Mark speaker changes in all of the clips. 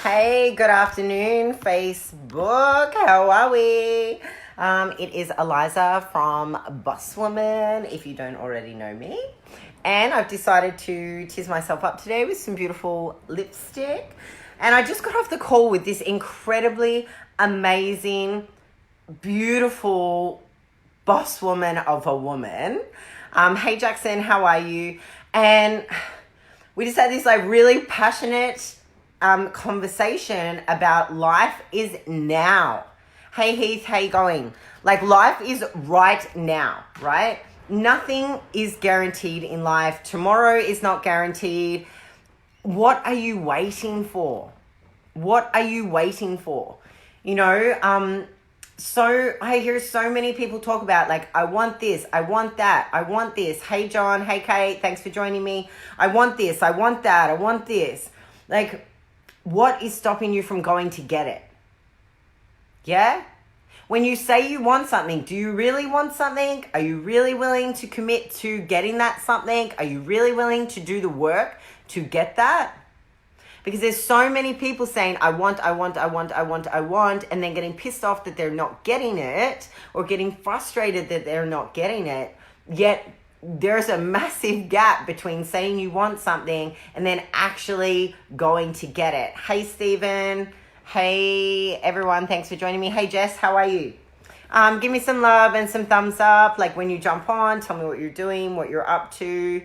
Speaker 1: Hey, good afternoon, Facebook. How are we? It is Eliza from BOSSWOMAN, if you don't already know me. And I've decided to tease myself up today with some beautiful lipstick. And I just got off the call with this incredibly amazing, beautiful boss woman of a woman. Hey, Jackson, how are you? And we just had this really passionate conversation about life is now. Hey Heath, how you going? Life is right now, right? Nothing is guaranteed in life. Tomorrow is not guaranteed. What are you waiting for? What are you waiting for? So I hear so many people talk about I want this, I want that, I want this. Hey John, hey Kate, thanks for joining me. I want this, I want that, I want this. What is stopping you from going to get it? Yeah? When you say you want something, do you really want something? Are you really willing to commit to getting that something? Are you really willing to do the work to get that? Because there's so many people saying, I want, and then getting pissed off that they're not getting it, or getting frustrated that they're not getting it. Yet there's a massive gap between saying you want something and then actually going to get it. Hey, Stephen. Hey, everyone. Thanks for joining me. Hey, Jess. How are you? Give me some love and some thumbs up. When you jump on, tell me what you're doing, what you're up to.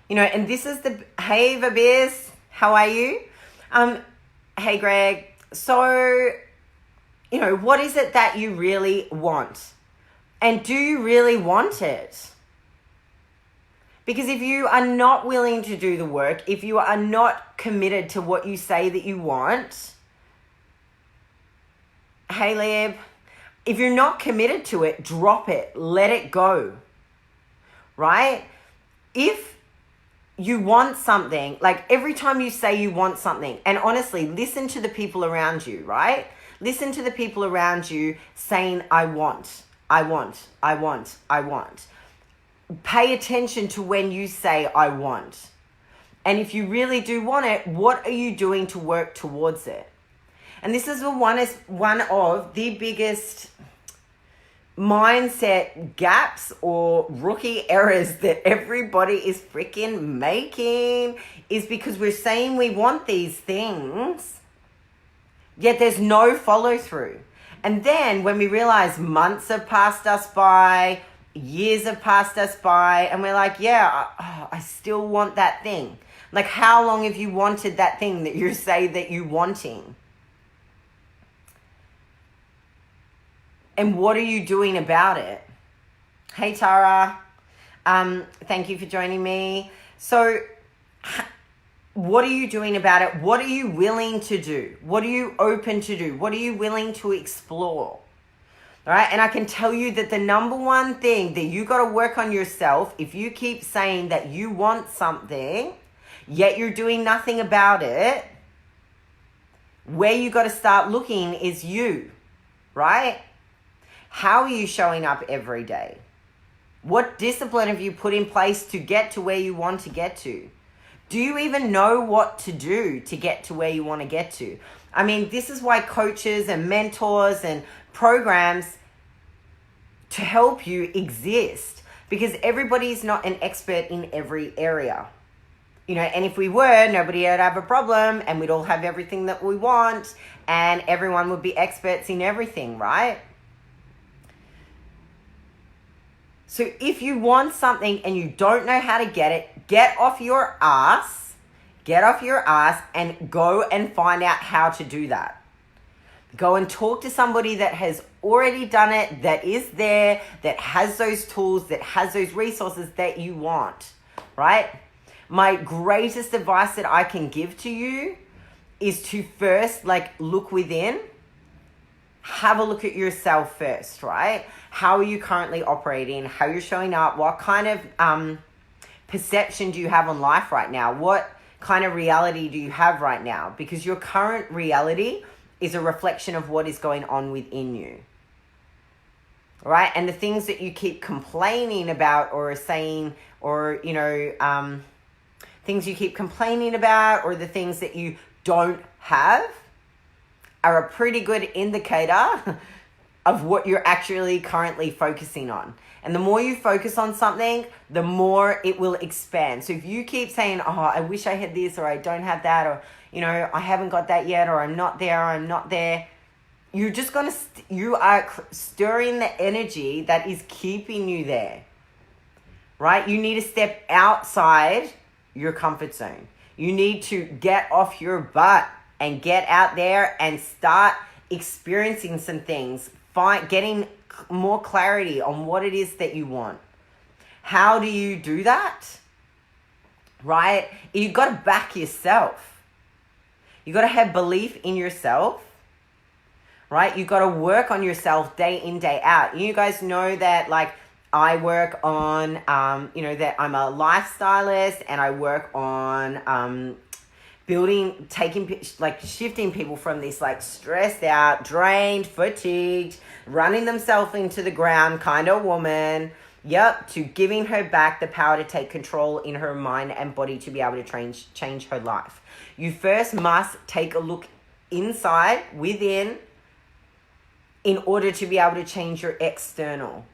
Speaker 1: And this is hey, Vabiz. How are you? Hey, Greg. So, what is it that you really want? And do you really want it? Because if you are not willing to do the work, if you are not committed to what you say that you want, hey, Lib, if you're not committed to it, drop it, let it go, right? If you want something, every time you say you want something, and honestly, listen to the people around you, right? Listen to the people around you saying, I want, I want, I want, I want. Pay attention to when you say, I want. And if you really do want it, what are you doing to work towards it? And this is one of the biggest mindset gaps or rookie errors that everybody is freaking making, is because we're saying we want these things, yet there's no follow through. And then when we realize months have passed us by, years have passed us by, and we're I still want that thing. How long have you wanted that thing that you say that you're wanting? And what are you doing about it? Hey, Tara. Thank you for joining me. So what are you doing about it? What are you willing to do? What are you open to do? What are you willing to explore? All right. And I can tell you that the number one thing that you got to work on yourself, if you keep saying that you want something, yet you're doing nothing about it, where you got to start looking is you, right? How are you showing up every day? What discipline have you put in place to get to where you want to get to? Do you even know what to do to get to where you want to get to? I mean, this is why coaches and mentors and programs to help you exist, because everybody's not an expert in every area. And if we were, nobody would have a problem, and we'd all have everything that we want, and everyone would be experts in everything, right? So if you want something and you don't know how to get it, get off your ass and go and find out how to do that. Go and talk to somebody that has already done it, that is there, that has those tools, that has those resources that you want, right? My greatest advice that I can give to you is to first look within. Have a look at yourself first, right? How are you currently operating? How you're showing up? What kind of perception do you have on life right now? What kind of reality do you have right now? Because your current reality is a reflection of what is going on within you, right? And the things that you keep complaining about or saying, or, things you keep complaining about, or the things that you don't have, are a pretty good indicator of what you're actually currently focusing on. And the more you focus on something, the more it will expand. So if you keep saying, oh, I wish I had this, or I don't have that, or, you know, I haven't got that yet, or I'm not there, or I'm not there, you're just going to, you are stirring the energy that is keeping you there, right? You need to step outside your comfort zone. You need to get off your butt and get out there and start experiencing some things, getting more clarity on what it is that you want. How do you do that? Right? You got to back yourself. You got to have belief in yourself. Right? You got to work on yourself day in, day out. You guys know that, like, I work on, that I'm a lifestylist, and I work on shifting people from this, like, stressed out, drained, fatigued, running themselves into the ground kind of woman, to giving her back the power to take control in her mind and body to be able to change her life. You first must take a look inside, within, in order to be able to change your external.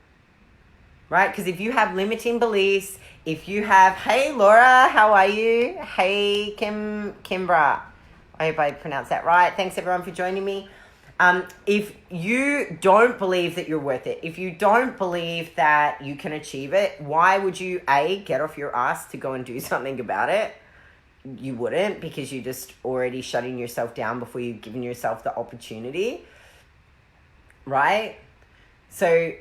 Speaker 1: Right? Because if you have limiting beliefs, if you have, hey, Laura, how are you? Hey, Kimbra. I hope I pronounced that right. Thanks, everyone, for joining me. If you don't believe that you're worth it, if you don't believe that you can achieve it, why would you, A, get off your ass to go and do something about it? You wouldn't, because you're just already shutting yourself down before you've given yourself the opportunity. Right? So,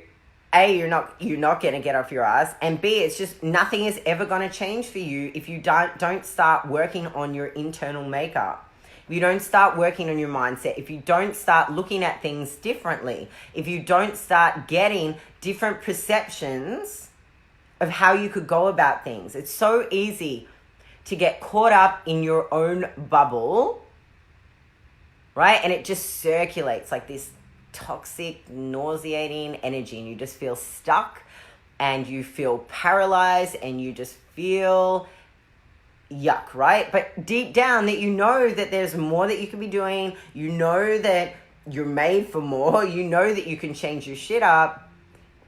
Speaker 1: A, you're not going to get off your ass, and B, it's just nothing is ever going to change for you if you don't start working on your internal makeup. If you don't start working on your mindset, if you don't start looking at things differently, if you don't start getting different perceptions of how you could go about things. It's so easy to get caught up in your own bubble, right? And it just circulates like this toxic, nauseating energy, and you just feel stuck, and you feel paralyzed, and you just feel yuck, right? But deep down, that you know that there's more that you could be doing, you know that you're made for more, you know that you can change your shit up.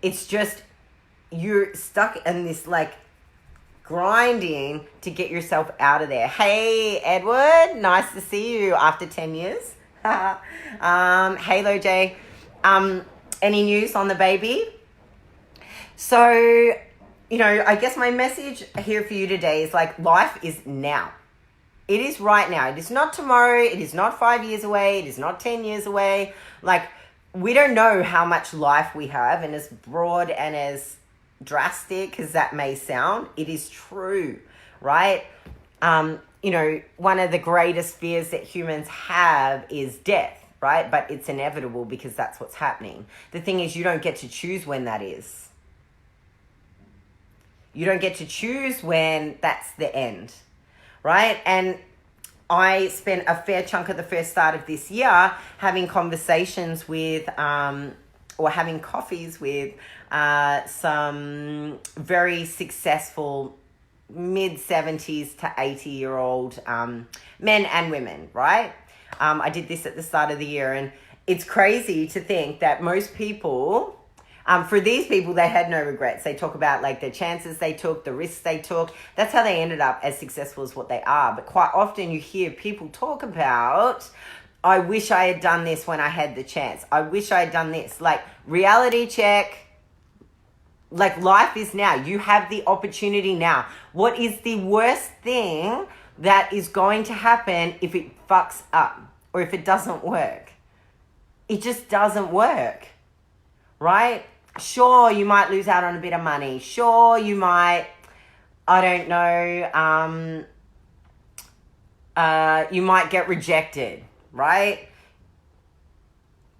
Speaker 1: It's just you're stuck in this, like, grinding to get yourself out of there. Hey, Edward, nice to see you after 10 years. Halo J. Any news on the baby? So, I guess my message here for you today is, like, life is now. It is right now. It is not tomorrow. It is not 5 years away. It is not 10 years away. Like, we don't know how much life we have, and as broad and as drastic as that may sound, it is true, right? One of the greatest fears that humans have is death, right? But it's inevitable because that's what's happening. The thing is, you don't get to choose when that is. You don't get to choose when that's the end, right? And I spent a fair chunk of the first start of this year having conversations with, or having coffees with some very successful mid-70s to 80-year-old men and women, right? I did this at the start of the year, and it's crazy to think that most people, for these people, they had no regrets. They talk about, like, the chances they took, the risks they took. That's how they ended up as successful as what they are. But quite often you hear people talk about, I wish I had done this when I had the chance. I wish I had done this. Like, reality check. Like, life is now. You have the opportunity now. What is the worst thing that is going to happen if it fucks up or if it doesn't work? It just doesn't work, right? Sure, you might lose out on a bit of money. Sure, you might, I don't know, you might get rejected, right?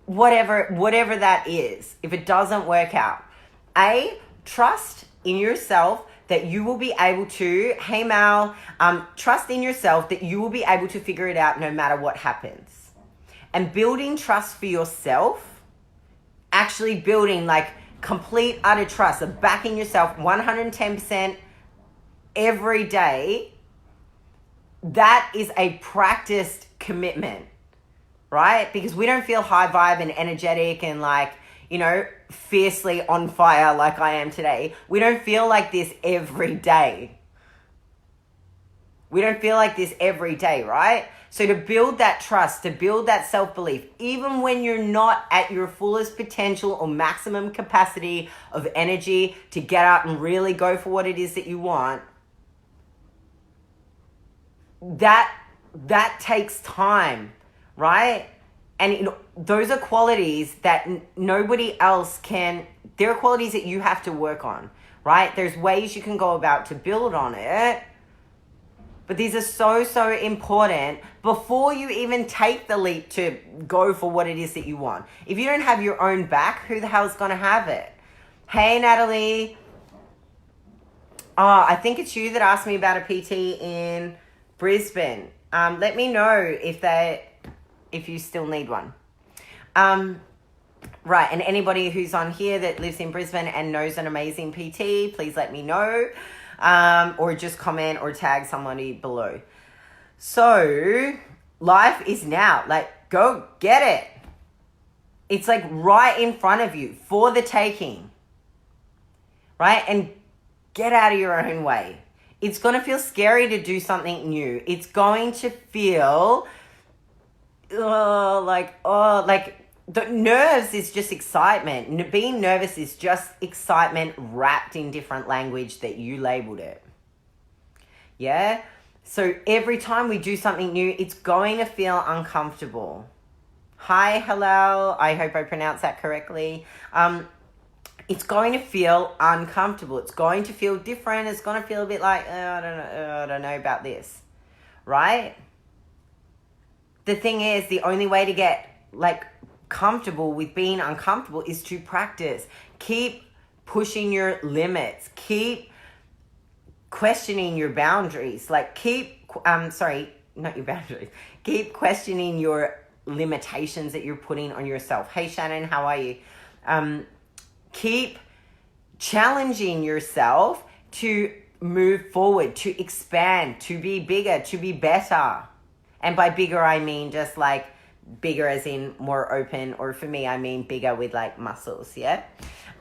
Speaker 1: Whatever that is, if it doesn't work out, trust in yourself that you will be able to, hey Mal, trust in yourself that you will be able to figure it out no matter what happens. And building trust for yourself, actually building, like, complete utter trust of backing yourself 110% every day that is a practiced commitment, right? Because we don't feel high vibe and energetic and like, you know, fiercely on fire like I am today. We don't feel like this every day. We don't feel like this every day, right? So to build that trust, to build that self-belief, even when you're not at your fullest potential or maximum capacity of energy to get out and really go for what it is that you want, that takes time, right? And those are qualities that nobody else can, they're qualities that you have to work on, right? There's ways you can go about to build on it, but these are so important before you even take the leap to go for what it is that you want. If you don't have your own back, who the hell is going to have it? Hey, Natalie. Oh, I think it's you that asked me about a PT in Brisbane. Let me know if you still need one. Right, and anybody who's on here that lives in Brisbane and knows an amazing PT, please let me know. Or just comment or tag somebody below. So, life is now. Like, go get it. It's like right in front of you for the taking. Right? And get out of your own way. It's going to feel scary to do something new. It's going to feel like the nerves is just excitement. Being nervous is just excitement wrapped in different language that you labeled it. Yeah? So every time we do something new, it's going to feel uncomfortable. Hi, hello. I hope I pronounced that correctly. It's going to feel uncomfortable. It's going to feel different. It's going to feel a bit like, I don't know about this. Right? The thing is, the only way to get like comfortable with being uncomfortable is to practice. Keep pushing your limits. Keep questioning your boundaries. Like keep questioning your limitations that you're putting on yourself. Hey Shannon, how are you? Keep challenging yourself to move forward, to expand, to be bigger, to be better. And by bigger, I mean just like bigger as in more open, or for me, I mean bigger with like muscles, yeah?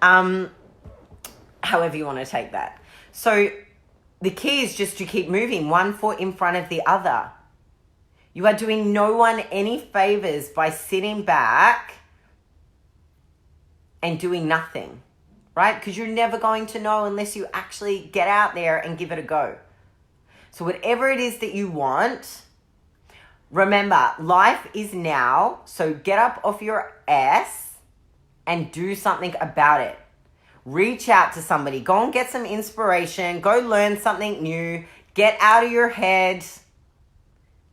Speaker 1: However you want to take that. So the key is just to keep moving, one foot in front of the other. You are doing no one any favors by sitting back and doing nothing, right? Because you're never going to know unless you actually get out there and give it a go. So whatever it is that you want, remember, life is now, so get up off your ass and do something about it. Reach out to somebody. Go and get some inspiration. Go learn something new. Get out of your head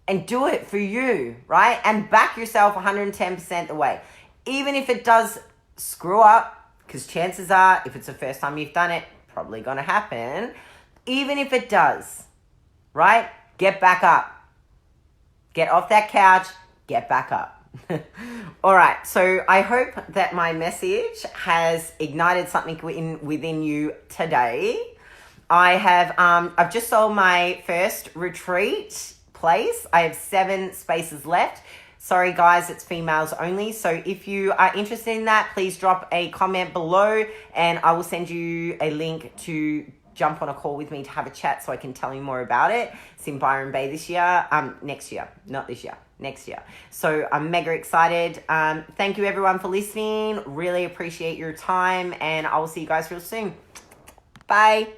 Speaker 1: and do it for you, right? And back yourself 110% the way. Even if it does screw up, because chances are, if it's the first time you've done it, probably going to happen. Even if it does, right? Get back up. Get off that couch, get back up. All right, so I hope that my message has ignited something within you today. I've just sold my first retreat place. I have 7 spaces left. Sorry guys, it's females only. So if you are interested in that, please drop a comment below and I will send you a link to jump on a call with me to have a chat so I can tell you more about it. It's in Byron Bay this year, next year, not this year, next year. So I'm mega excited. Thank you everyone for listening. Really appreciate your time and I will see you guys real soon. Bye.